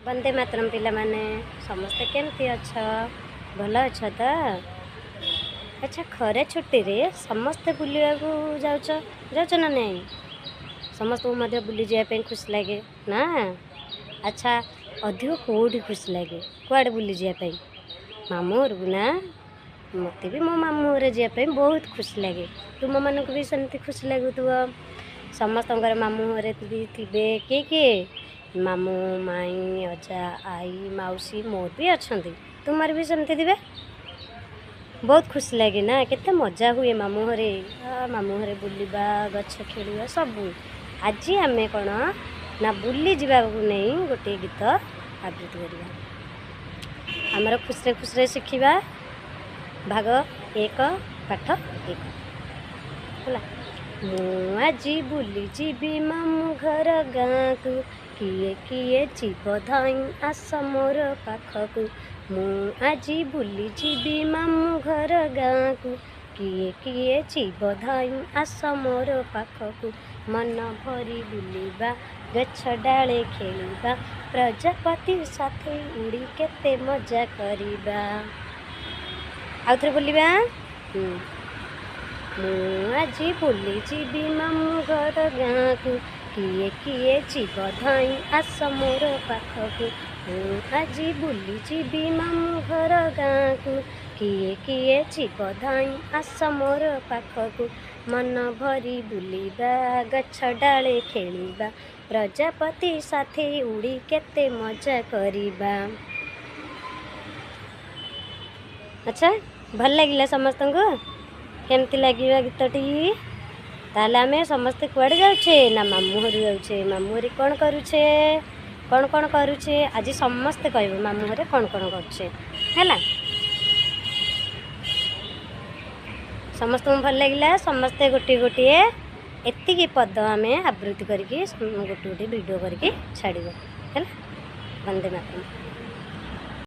वंदे मातरम पिला माने समस्ते केमती अछ भल अछ तो अच्छा खरे छुट्टी रे समस्ते बुलिया को जाउछ ना नहीं समस्त को मध्य बुली जाए खुश लगे ना। अच्छा अधिक कौटी खुश लगे कुआड़े बुली जाए मामू घर को ना मत भी मो मामू घर जाए बहुत खुश लगे तुम मानक भी सेमती खुश लगुव समस्त मामू घर भी थे किए मामू माई अजा आई मौसी मोर भी अच्छा तुम भी सेमती थे बहुत खुश लगे ना केते मजा हुए मामू घरे मामू घरे बुलवा गछ खेलवा सब आज आम कौन ना बुली जावाक नहीं गोटे गीत आवृत्ति करवा आमर खुशरे खुशरे शिखा भाग एक पाठ एक है मु आज बुली जीवी मामू घर गाँ को किए किए जीव धाई आस मोर पाखक मु आज बुली जीवी मामू घर गाँ को किए किए जीव धाई आस मोर पाखक मन भरी बुलिबा गछ डाले खेलिबा प्रजापति साथे उड़ी केते मजा करिबा आउ थे बोलिबा मु आज बुली जीवी मामू घर गाँ को किए किए जीव धाई आस मोर पाखक मु आज बुली जीवी मामू घर गाँ को किए किए जीव धाई आस मोर पाखक मन भरी बुलिबा गछ डाले खेलिबा प्रजापति साथे उड़ी केते मजा करिबा। अच्छा भल लगिला समस्त को केमती लगे गीतटी ताले आम समस्ते कुआड़े जाऊे ना मामू घर जाऊे मामू घर कौन करुचे आज समस्ते कह मामू घर कौन करुचे है समस्त भल लगिला समस्ते गोटे गोटे एतिकी पद आम आवृत्ति करके गोटे गोटे वीडियो करके छाड़ है वंदे मातरम।